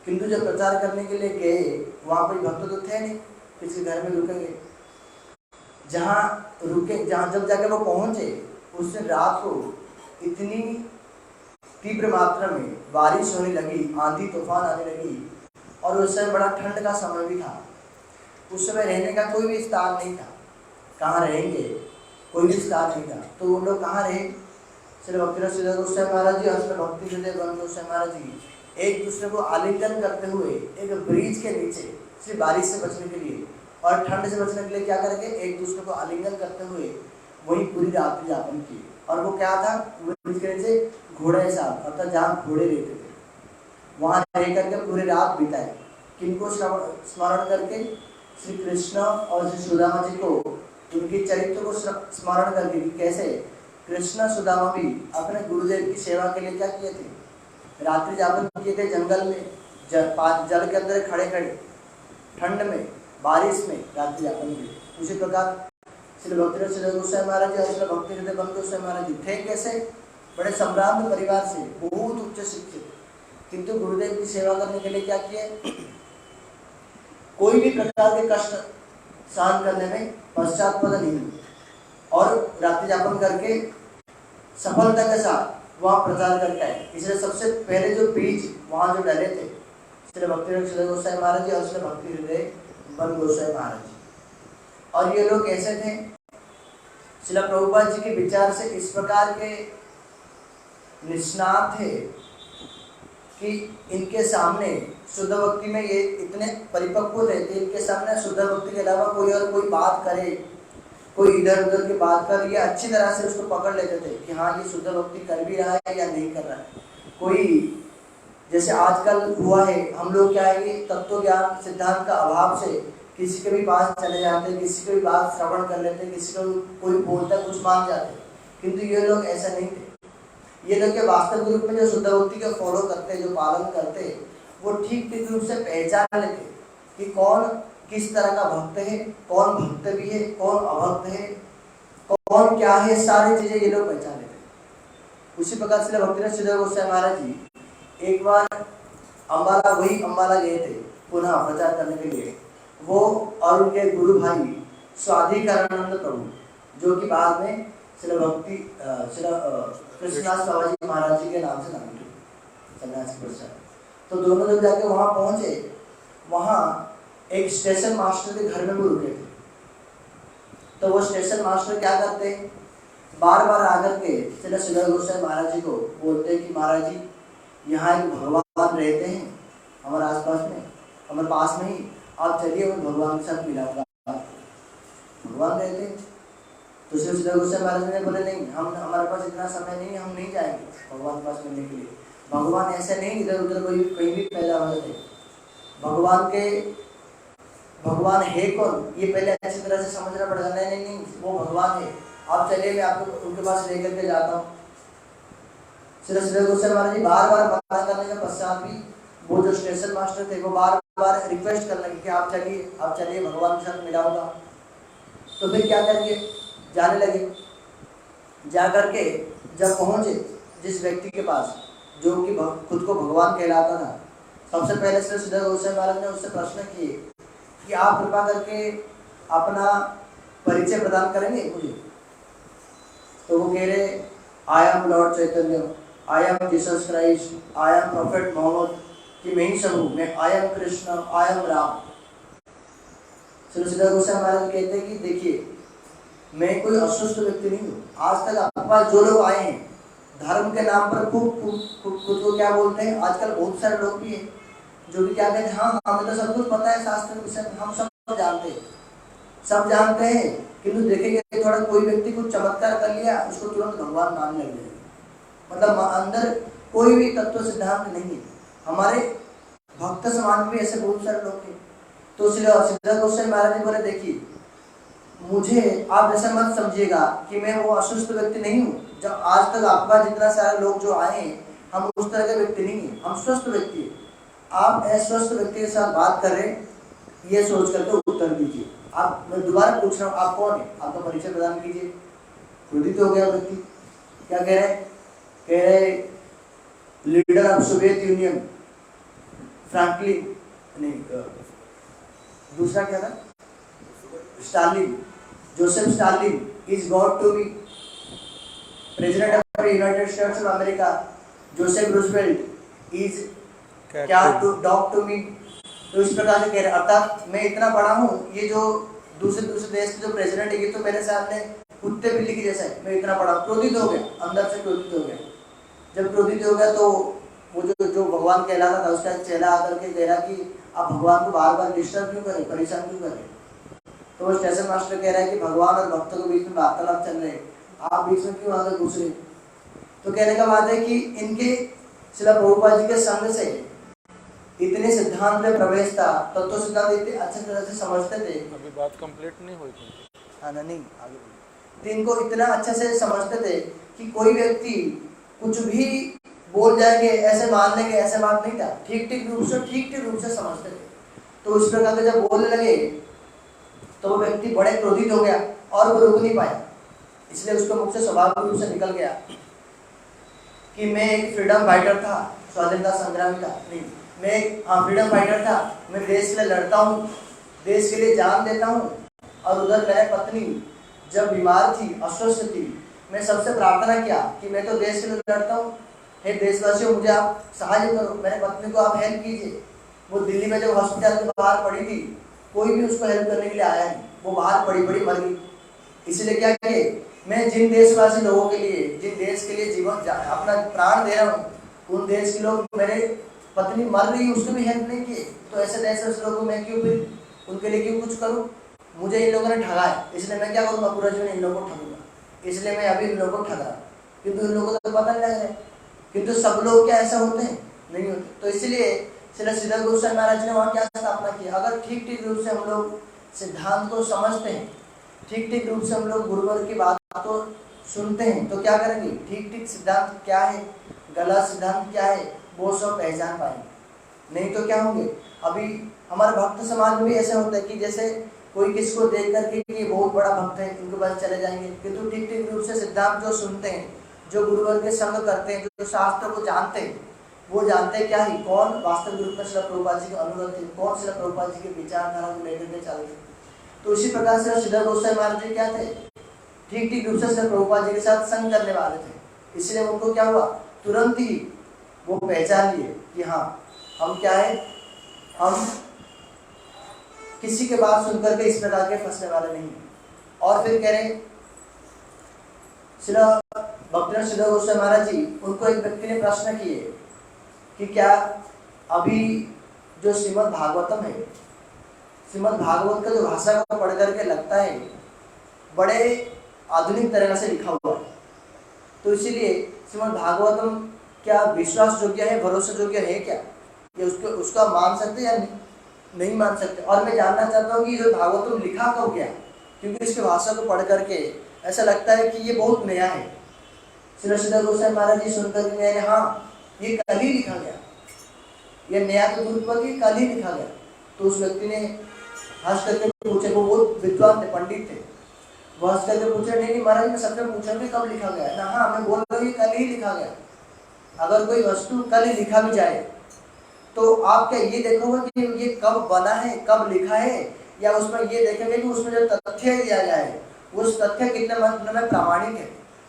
किंतु जब प्रचार करने के लिए गए, वहाँ कोई भक्त तो थे नहीं, किसी घर में रुकेंगे, जहाँ जब जाके वो पहुँचे, उस दिन रात को इतनी तीव्र मात्रा में बारिश होने लगी, आंधी तूफान आने लगी, और उस समय बड़ा ठंड का समय भी था। उस समय रहने का कोई भी स्थान नहीं था, कहाँ रहेंगे, कोई भी स्थान नहीं था। तो वो लोग कहाँ रहे? श्री भक्तिनाथ सिद्धर गोस्वामी महाराज जी और श्री भक्ति हृदय बंधु गोस्वामी महाराज जी एक दूसरे को आलिंगन करते हुए एक ब्रिज के नीचे, सिर्फ बारिश से बचने के लिए और ठंड से बचने के लिए क्या करेंगे, एक दूसरे को आलिंगन करते हुए वही पूरी रात्रि यापन की। और वो क्या था, ब्रिज के नीचे घोड़े साथ, अर्थात जहाँ घोड़े रहते थे वहाँ रह करके पूरी रात बिताए। किनको स्मरण करके? श्री कृष्ण और श्री सुदामा जी को, उनके चरित्र को स्मरण करके कि कैसे कृष्ण सुदामा भी अपने गुरुदेव की सेवा के लिए क्या किए थे, रात्रि जापन किए थे जंगल में, जल के अंदर खड़े खड़े, ठंड में, बारिश में रात्रि जापन किए। उसी प्रकार श्री भक्तिनाथ सिद्धर गोस्वामी महाराज जी और श्री भक्ति हृदय बंधु गोस्वामी महाराज जी थे कैसे, बड़े सम्रांत परिवार से, बहुत उच्च शिक्षित, किंतु गुरुदेव की सेवा करने के लिए क्या किए, कोई भी प्रकार के कष्ट सहन करने में पश्चात्पद नहीं, और रात्रि जापन करके सफलता के साथ वहाँ प्रचार करता है। इसलिए सबसे पहले जो बीज वहाँ जो डले थे श्री भक्तिनाथ सिद्धर गोस्वामी महाराज जी और श्री भक्ति हृदय बंधु गोस्वामी महाराज जी। और ये लोग ऐसे थे, श्रील प्रभुपाद जी के विचार से इस प्रकार के निष्णात थे कि इनके सामने शुद्ध भक्ति में ये इतने परिपक्व रहते, इनके सामने शुद्ध भक्ति के अलावा कोई और कोई बात करे, कोई इधर उधर की बात कर, ये अच्छी तरह से उसको पकड़ लेते थे कि हाँ ये शुद्ध भक्ति कर भी रहा है या नहीं कर रहा है। कोई जैसे आजकल हुआ है, हम लोग क्या है कि तत्व ज्ञान सिद्धांत का अभाव से किसी के भी पास चले जाते, किसी के भी बात श्रवण कर लेते, किसी को कोई बोलता कुछ मान जाते, किंतु ये लोग ऐसा नहीं थे। ये लोग के वास्तविक रूप में जो शुद्ध भक्ति को फॉलो करते, जो पालन करते, वो ठीक ठीक रूप से पहचान लेते कि कौन किस तरह का भक्त है, कौन भक्त भी है, कौन अभक्त है, कौन क्या है, सारी चीजें ये लोग पहचान लेते। उसी प्रकार से भक्तिनाथ सिद्धर गोस्वामी महाराज जी एक बार अम्बाला, वही अम्बाला गए थे पुनः प्रचार करने के लिए। वो और उनके गुरु भाई स्वाधिकारानंद प्रभु, जो कि बाद में श्री भक्ति श्री कृष्णदास बाबा जी महाराज जी के नाम से नाम सन्यासी प्रचार। तो दोनों लोग जाके वहाँ पहुँचे, वहाँ एक स्टेशन मास्टर के घर में वो रुके थे। तो वो स्टेशन मास्टर क्या करते, बार बार आकर के श्री सिद्धर गोस्वामी महाराज जी को बोलते कि महाराज जी यहाँ एक भगवान रहते हैं हमारे आसपास में, हमारे पास में ही, आप चलिए उन भगवान के साथ मिलाऊंगा। भगवान रहते हैं। तो श्री सिद्धर गोस्वामी महाराज ने बोले नहीं, हम हमारे पास इतना समय नहीं है, हम नहीं जाएंगे भगवान के पास मिलने के लिए। भगवान ऐसे नहीं इधर उधर कोई कहीं भी पैदा हुए थे। भगवान है कौन, ये पहले अच्छी तरह से समझना पड़ेगा। नहीं नहीं नहीं, वो भगवान है, आप चलिए मैं आपको उनके पास लेकर के जाता हूँ। श्री सिद्धर गोस्वामी महाराज जी बार बार मना करने के पश्चात भी वो जो स्टेशन मास्टर थे वो बार बार रिक्वेस्ट करने लगे कि आप चलिए भगवान के साथ मिलाऊंगा। तो फिर क्या करेंगे, जाने लगे। जा करके जब पहुंचे जिस व्यक्ति के पास जो कि खुद को भगवान कहलाता था, सबसे पहले श्री सिद्धर गोस्वामी महाराज ने उससे प्रश्न किए कि आप कृपा करके अपना परिचय प्रदान करेंगे मुझे। तो वो कह रहे, I am lord Chaitanya, I am Jesus Christ, I am prophet Muhammad, कि मैं ही सब हूँ, मैं I am Krishna, I am Ram. Shri Siddhar Goswami Maharaj कहते हैं कि देखिए मैं कोई अस्वस्थ व्यक्ति नहीं हूँ। आज तक आपके पास जो लोग आए हैं धर्म के नाम पर खुद को क्या बोलते हैं, आजकल बहुत सारे लोग भी हैं जो कि क्या कहते हैं, हाँ हमें तो सब कुछ पता है शास्त्र के विषय में, हम सब जानते हैं, किंतु देखेंगे थोड़ा कोई व्यक्ति कुछ चमत्कार कर लिया, उसको तुरंत भगवान मानने लग जाएगा। मतलब अंदर कोई भी तत्व सिद्धांत नहीं है। हमारे भक्त समाज में ऐसे बहुत सारे लोग हैं। तो श्री सिद्धर गोस्वामी महाराज जी बोले, देखिए मुझे आप ऐसा मत समझिएगा कि मैं वो अस्वस्थ व्यक्ति नहीं हूँ। जब आज तक आपके पास जितना सारे लोग जो आए हैं, हम उस तरह के व्यक्ति नहीं हैं, हम स्वस्थ व्यक्ति हैं। आप अस्वस्थ व्यक्ति के साथ बात कर रहे हैं, ये सोच करके उत्तर दीजिए। आप, मैं दोबारा पूछ रहा हूँ, आप कौन है, आपका परिचय प्रदान कीजिए। क्रोधित हो गया व्यक्ति, क्या कह रहे leader of Soviet Union Franklin, नहीं दूसरा क्या था, Stalin, Joseph Stalin is got to be president of the United States of America. Joseph Roosevelt is Cat क्या killed. To dog to me, तो इस प्रकार से कह रहे, अर्थात मैं इतना बड़ा हूँ, ये जो दूसरे दूसरे देश के जो प्रेसिडेंट है ये तो मेरे सामने कुत्ते बिल्ली की जैसा है, मैं इतना बड़ा हूँ। क्रोधित हो गया, अंदर से क्रोधित हो गया। जब क्रोधित हो गया तो वो जो भगवान कहलाता था उसका चेला आकर के कह रहा कि आप भगवान को बार बार डिस्टर्ब क्यों करें, परेशान क्यों करें। तो वो स्टेशन मास्टर कह रहा है कि भगवान और भक्तों के बीच में वार्तालाप चल रहे, आप बीच में क्यों आकर घुस रहे। तो कहने का बात है कि इनके श्रील प्रभुपाद जी के संग से इतने सिद्धांत में प्रवेश था, तत्व तो सिद्धांत इतने अच्छी तरह से समझते थे। अभी बात कंप्लीट नहीं हुई थी। हाँ नहीं आगे तो इनको इतना अच्छे से समझते थे कि कोई व्यक्ति कुछ भी बोल जाएंगे ऐसे मान लेंगे, ऐसे बात नहीं था। ठीक रूप से समझते थे। तो उस प्रकार के जब बोलने लगे तो वो व्यक्ति बड़े क्रोधित हो गया और वो रुक नहीं पाया, इसलिए उसके मुख से स्वाभाविक रूप से निकल गया कि मैं एक फ्रीडम फाइटर था, स्वाधीनता संग्रामी था, नहीं मैं एक फ्रीडम फाइटर था, मैं देश के लिए लड़ता हूँ, देश के लिए जान देता हूँ। और उधर मेरी पत्नी जब बीमार थी, अस्वस्थ थी, मैं सबसे प्रार्थना किया कि मैं तो देश के लिए लड़ता हूँ, हे देशवासियों मुझे आप सहायता करो, मेरे पत्नी को आप हेल्प कीजिए। वो दिल्ली में जब हॉस्पिटल के बाहर पड़ी थी, कोई भी उसको हेल्प करने के लिए आया नहीं, वो बाहर पड़ी मर गई। इसलिए क्या किए, मैं जिन देशवासी लोगों के लिए, जिन देश के लिए जीवन अपना प्राण दे रहा हूँ, उन देश के लोग मेरे पत्नी मर रही उसको भी हेल्प नहीं किए, तो ऐसे देश लोगों को मैं क्यों फिर उनके लिए क्यों कुछ करूँ। मुझे इन लोगों ने ठगा है, इसलिए मैं क्या करूँगा, पूरा जीवन इन लोगों को ठगूंगा, इसलिए मैं अभी इन लोगों को ठगा। किंतु इन लोगों को तो पता नहीं लग रहा है, किंतु सब लोग क्या ऐसा होते हैं, नहीं होते। तो इसलिए श्रील गोस्वामी महाराज ने वहाँ क्या स्थापना की, अगर ठीक रूप से हम लोग सिद्धांत को समझते हैं, ठीक रूप से हम लोग गुरुवर की बात को सुनते हैं, तो क्या करेंगे, ठीक सिद्धांत क्या है, गलत सिद्धांत क्या है, वो सब पहचान पाएंगे। नहीं तो क्या होंगे, अभी हमारे भक्त समाज में भी ऐसे होता है कि जैसे कोई किसको देख करके कि बहुत बड़ा भक्त है, इनके पास चले जाएंगे, किंतु ठीक रूप से सिद्धांत जो सुनते हैं, जो गुरुवर के संग करते हैं, जो शास्त्र को जानते हैं, वो जानते हैं क्या ही कौन वास्तविक रूप में श्रील प्रभुपाद जी के अनुगत है, कौन श्रील प्रभुपाद जी के विचारधारा को लेकर के चलते। तो इसी प्रकार से श्रील गोस्वामी महाराज जी क्या थे, ठीक रूप से श्रील प्रभुपाद जी के साथ संग करने वाले थे, इसलिए उनको क्या हुआ, तुरंत ही वो पहचान लिए कि हाँ हम क्या है, हम किसी के बात सुनकर के इस प्रकार के फंसने वाले नहीं। और फिर कह रहे श्रील भक्तिनाथ श्रील गोस्वामी महाराज जी, उनको एक व्यक्ति ने प्रश्न किए कि क्या अभी जो श्रीमद् भागवतम है, श्रीमद् भागवत का जो भाषा को पढ़ करके लगता है बड़े आधुनिक तरह से लिखा हुआ है, तो इसीलिए श्रीमद् भागवतम क्या विश्वास योग्य है, भरोसा योग्य है क्या, ये उसका मान सकते या नहीं मान सकते। और मैं जानना चाहता हूँ कि जो भागवतम लिखा कब गया, क्योंकि इसके भाषा को पढ़ करके ऐसा लगता है कि ये बहुत नया है। श्रील गोस्वामी महाराज जी सुनकर मेरे हाँ ये कल ही लिखा गया, ये नया तो दूर पर कल ही लिखा गया। तो उस व्यक्ति ने हंस करके पूछे, वो बहुत विद्वान थे, पंडित थे, वो हंस करके पूछे, नहीं महाराज मैं सबसे पूछूंगी कब लिखा गया ना, हाँ मैं बोल रहा हूँ कल ही लिखा गया। अगर कोई वस्तु कल ही लिखा भी जाए तो आप क्या ये देखोगे कि ये कब बना है, कब लिखा है, या उसमें ये देखेंगे कि उसमें जो तथ्य दिया गया है उस तथ्य कितने मतलब में प्रामाणिक है,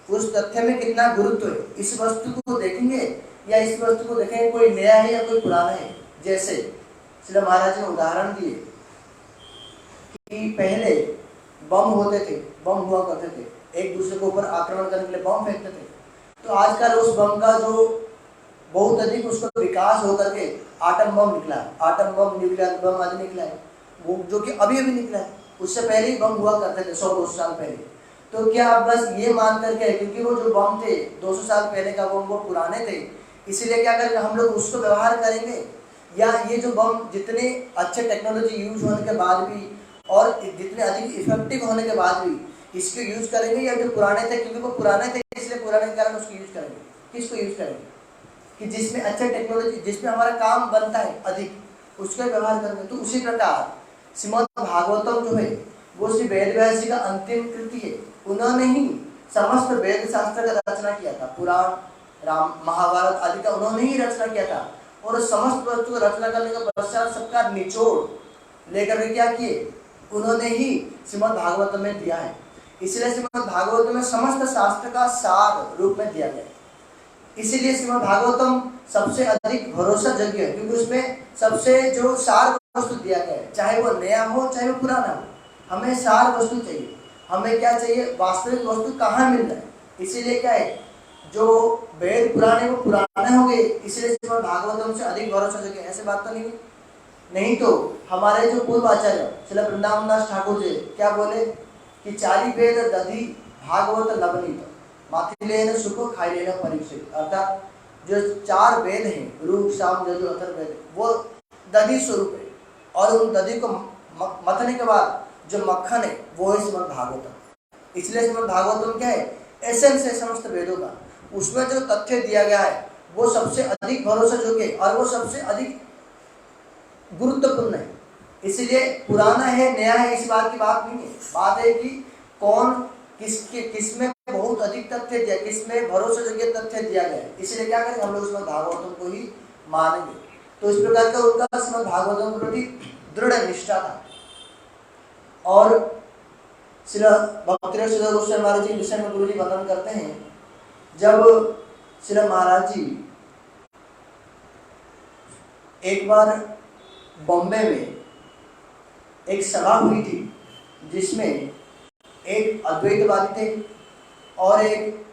उस तथ्य में कितना गुरुत्व है, इस वस्तु को देखेंगे या इस वस्तु को देखेंगे कोई नया है या कोई पुराना है। जैसे श्री महाराज ने उदाहरण दिए कि पहले बम होते थे, बम हुआ करते थे, एक दूसरे के ऊपर आक्रमण करने के लिए बम फेंकते थे। तो आजकल उस बम का जो बहुत अधिक उसका विकास होकर के आटम बम निकला है, आटम बम, न्यूक्लियर बम आदि निकला है, वो जो कि अभी निकला है, उससे पहले ही बम हुआ करते थे 100-200 साल पहले। तो क्या आप बस ये मान करके, क्योंकि वो जो बम थे 200 साल पहले का बम वो पुराने थे, इसीलिए क्या करेंगे हम लोग उसको व्यवहार करेंगे, या ये जो बम जितने अच्छे टेक्नोलॉजी यूज होने के बाद भी और जितने अधिक इफेक्टिव होने के बाद भी इसको यूज करेंगे, या जो पुराने थे क्योंकि वो पुराने थे इसलिए पुराने के कारण उसको यूज करेंगे। किसको यूज करेंगे कि जिसमें अच्छा टेक्नोलॉजी, जिसमें हमारा काम बनता है अधिक, उसका व्यवहार करेंगे। तो उसी प्रकार श्रीमद् भागवतम जो है वो श्री वेद व्यास जी का अंतिम कृति है। उन्होंने ही समस्त वेद शास्त्र का रचना किया था, पुराण, राम, महाभारत आदि का उन्होंने ही रचना किया था। और समस्त वस्तु को रचना करने के पश्चात सबका निचोड़ लेकर के क्या किए, उन्होंने ही श्रीमद् भागवत में दिया है। इसलिए श्रीमद् भागवत में समस्त शास्त्र का सार रूप में दिया गया है। इसीलिए श्रीमद् भागवतम सबसे अधिक भरोसा योग्य है, क्योंकि उसमें सबसे जो सार वस्तु दिया गया है, चाहे वो नया हो चाहे वो पुराना हो, हमें सार वस्तु चाहिए। हमें क्या चाहिए? वास्तविक वस्तु कहाँ मिल रहा है। इसीलिए क्या है, जो वेद पुराने वो पुराने हो गए, इसलिए श्रीमद् भागवतम से अधिक भरोसा योग्य। ऐसे बात तो नहीं, नहीं तो हमारे जो पूर्व आचार्य श्री वृंदावन दास ठाकुर जी क्या बोले कि 40 वेद दधि भागवत नवनीत माथिलेन सुख खाइलेन परीक्षित, अर्थात जो 4 वेद हैं रूप साम यजु अथर्ववेद, वो दधि स्वरूप है, और उन दधि को मथने के बाद जो मक्खन है वो है श्रीमद् भागवतम। इसलिए श्रीमद् भागवतम क्या है? एसेंस है समस्त वेदों का। उसमें जो तथ्य दिया गया है वो सबसे अधिक भरोसा योग्य है और वो सबसे अधिक गुरुत्वपूर्ण है। इसलिए पुराना है नया है इस बात की बात नहीं है, बात है कि कौन किसमें बहुत अधिक तथ्य दिया, किसमें भरोसा योग्य तथ्य दिया गया है। इसलिए क्या करेंगे हम लोग उसमें भागवतों को ही मानेंगे। तो इस प्रकार का उनका श्रीमद् भागवतों के प्रति दृढ़ निष्ठा था। और श्री भक्तिवेदांत सुधा गोस्वामी महाराज जी विषय में गुरु जी वर्णन करते हैं, जब श्री महाराज जी एक बार बॉम्बे में एक सभा हुई थी जिसमें एक अद्वैतवादी थे और एक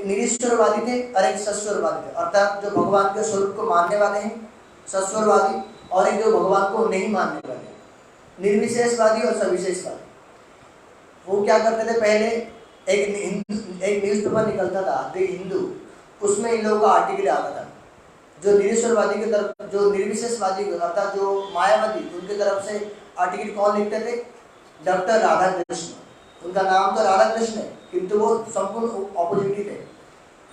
निरीश्वरवादी थे और एक सस्वरवादी थे, अर्थात जो भगवान के स्वरूप को मानने वाले हैं सस्वरवादी, और एक जो भगवान को नहीं मानने वाले निर्विशेषवादी और सविशेषवादी। वो क्या करते थे, पहले एक न्यूज़पेपर निकलता था द हिंदू, उसमें इन लोगों का आर्टिकल आता था। जो निरीश्वरवादी की तरफ, जो निर्विशेषवादी अर्थात जो मायावादी, उनकी तरफ से आर्टिकल कौन लिखते थे? डॉक्टर राधा कृष्ण। उनका नाम तो राधा कृष्ण है, किंतु वो संपूर्ण ऑपोजिट थे।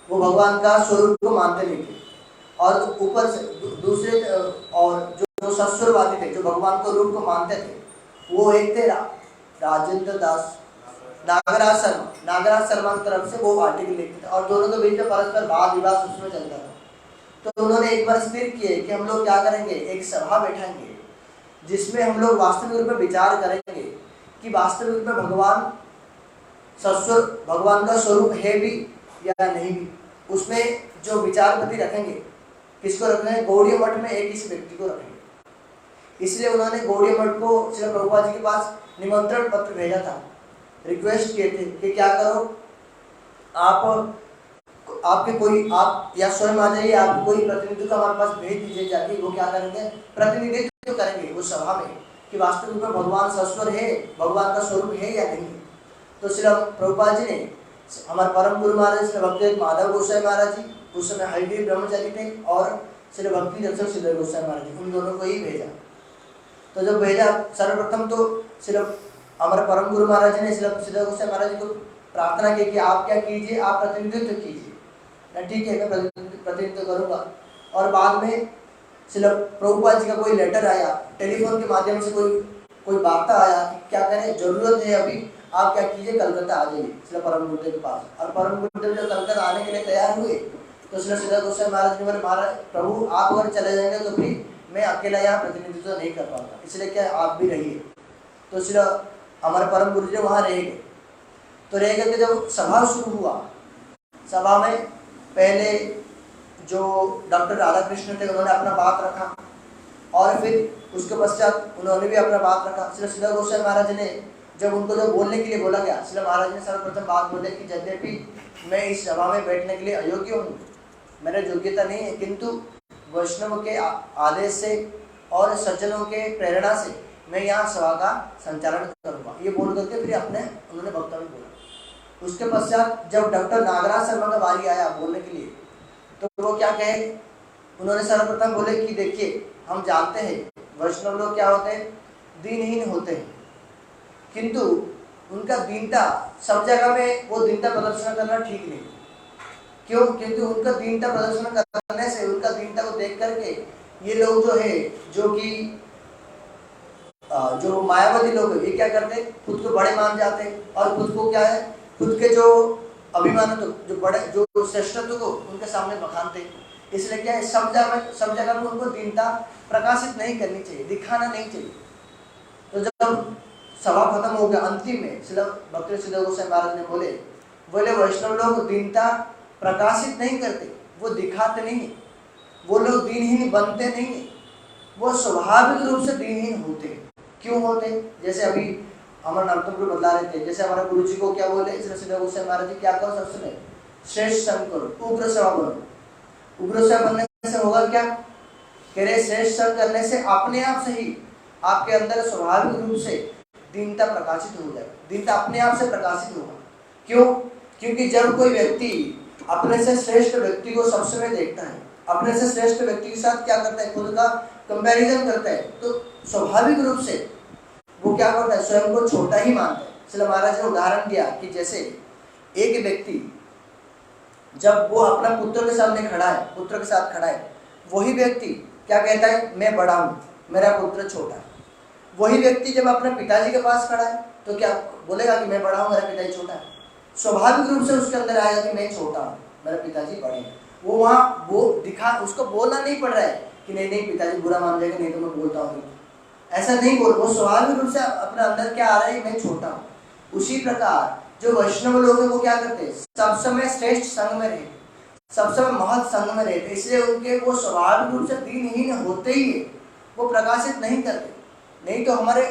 वो भगवान का स्वरूप को मानते नहीं थे। और ऊपर से दूसरे और जो सस्वरवादी थे, जो भगवान को रूप को मानते थे, वो एक थे राजेंद्र दास नागराज शर्मा की तरफ से वो आर्टिकल लिखते थे, और दोनों के बीच में परस्पर वाद विवाद उसमें चलता था। तो उन्होंने एक बार स्थिर किए कि हम लोग क्या करेंगे, एक सभा बैठाएंगे जिसमें हम लोग वास्तविक रूप में विचार करेंगे कि वास्तविक में भगवान का स्वरूप है भी या नहीं भी। उसमें जो विचारपति रखेंगे, किसको रखेंगे? गौड़ीय मठ में एक इस व्यक्ति को रखेंगे। इसलिए उन्होंने गौड़ीय मठ को श्री प्रभुपाद जी के पास निमंत्रण पत्र भेजा था, रिक्वेस्ट किए थे कि क्या करो, आपके कोई आप या स्वयं आ जाइए, आप कोई प्रतिनिधि को हमारे पास भेज दीजिए जाके। वो क्या करेंगे? प्रतिनिधित्व करेंगे उस सभा में कि वास्तविक में भगवान सस्वर है, भगवान का स्वरूप है या नहीं। तो श्री प्रभुपाद जी ने हमारे परम गुरु महाराज श्री भक्ति माधव गोसाई महाराज जी, उस समय हरिदेव ब्रह्मचारी थे, और श्री भक्ति दर्शक श्री गोसाई महाराज जी, उन दोनों को ही भेजा। तो जब भेजा, सर्वप्रथम तो श्री हमारे परम गुरु महाराज ने श्री गोसाई महाराज जी को प्रार्थना की कि आप क्या कीजिए, आप प्रतिनिधित्व कीजिए। ठीक है, मैं प्रतिनिधित्व करूंगा। और बाद में श्री प्रभुपाद जी का कोई लेटर आया, टेलीफोन के माध्यम से कोई वार्ता आया कि क्या करें, जरूरत है अभी, आप क्या कीजिए, कलकत्ता आ जाइए श्री परम गुरुदेव के पास। और परम गुरुदेव जब कलकत्ता आने के लिए तैयार हुए तो श्री सीधा गोस्वामी महाराज ने बोले, महाराज प्रभु आप अगर चले जाएंगे तो फिर मैं अकेला यहाँ प्रतिनिधित्व नहीं कर पाऊंगा, इसलिए क्या आप भी रहिए। तो श्री हमारे परम गुरु जी वहाँ रह गए। तो रह करके जब सभा शुरू हुआ, सभा में पहले जो डॉक्टर राधा कृष्ण थे उन्होंने अपना बात रखा, और फिर उसके पश्चात उन्होंने भी अपना बात रखा। श्री सीधा गोस्वामी महाराज ने जब उनको जो बोलने के लिए बोला गया, श्री महाराज ने सर्वप्रथम बात बोले कि यद्यपि मैं इस सभा में बैठने के लिए अयोग्य हूँ, मेरा योग्यता नहीं है, किंतु वैष्णव के आदेश से और सज्जनों के प्रेरणा से मैं यहाँ सभा का संचालन करूँगा। ये बोल करके फिर उन्होंने वक्तव्य बोला। उसके पश्चात जब डॉक्टर नागराज शर्मा का बारी आया बोलने के लिए, तो वो क्या कहे, उन्होंने सर्वप्रथम बोले कि देखिए, हम जानते हैं वैष्णव लोग क्या होते हैं, दीनहीन होते हैं, किंतु उनका दीनता सब जगह में वो दीनता प्रदर्शन करना ठीक नहीं। क्यों? क्योंकि उनका दीनता प्रदर्शन करने से, उनका दीनता को देख करके ये लोग जो है, जो कि जो मायावादी लोग है, ये क्या करते, खुद को बड़े मान जाते हैं और खुद को क्या है, खुद के जो अभिमान, जो बड़े जो श्रेष्ठत्व को उनके सामने बखानते। इसलिए क्या है, सब जगह में उनको दीनता प्रकाशित नहीं करनी चाहिए, दिखाना नहीं चाहिए। तो जब सभा खत्म हो गया, अंतिम में श्री भक्ति सिद्ध गोस्वामी महाराज ने बोले बोले वैष्णव लोग दीनता प्रकाशित नहीं करते, वो दिखाते नहीं, वो लोग दीनहीन बनते नहीं, वो स्वाभाविक रूप से दीनहीन होते। क्यों होते? जैसे अभी हमारे नामतम को बता रहे थे, जैसे हमारे गुरु जी को क्या बोले, इस रसीदा गोस्वामी महाराज जी क्या कहो सबसे पहले, श्रेष्ठ संग करो, उग्र सेवा बनो। उग्र सेवा बनने से होगा क्या? कह रहे श्रेष्ठ संग करने से अपने आप से ही आपके अंदर स्वाभाविक रूप से दीनता प्रकाशित हो जाएगा, दीनता अपने आप से प्रकाशित होगा। क्यों? क्योंकि जब कोई व्यक्ति अपने से श्रेष्ठ व्यक्ति को सब समय देखता है, अपने से श्रेष्ठ व्यक्ति के साथ क्या करता है, खुद का कंपैरिजन करता है, तो स्वाभाविक रूप से वो क्या करता है, स्वयं को छोटा ही मानता है। इसलिए महाराज ने उदाहरण दिया कि जैसे एक व्यक्ति जब वो अपना पुत्र के सामने खड़ा है, पुत्र के साथ खड़ा है, वही व्यक्ति क्या कहता है, मैं बड़ा हूं, मेरा पुत्र छोटा है। वही व्यक्ति जब अपने पिताजी के पास खड़ा है तो क्या बोलेगा कि मैं बड़ा हूं, मेरा पिताजी छोटा है? स्वाभाविक रूप से उसके अंदर आएगा कि मैं छोटा हूं, मेरे पिताजी बड़े हैं। वो वहाँ वो दिखा, उसको बोलना नहीं पड़ रहा है कि नहीं नहीं पिताजी बुरा मान जाएगा, नहीं तो मैं बोलता हूँ, ऐसा नहीं बोल, वो स्वाभाविक रूप से अपने अंदर क्या आ रहा है, मैं छोटा हूँ। उसी प्रकार जो वैष्णव लोग हैं वो क्या करते हैं, सब समय श्रेष्ठ संग में रहते, सब समय महत संग में रहते, इसलिए उनके वो स्वाभाविक रूप से दीनहीन होते ही है, वो प्रकाशित नहीं करते। नहीं तो हमारे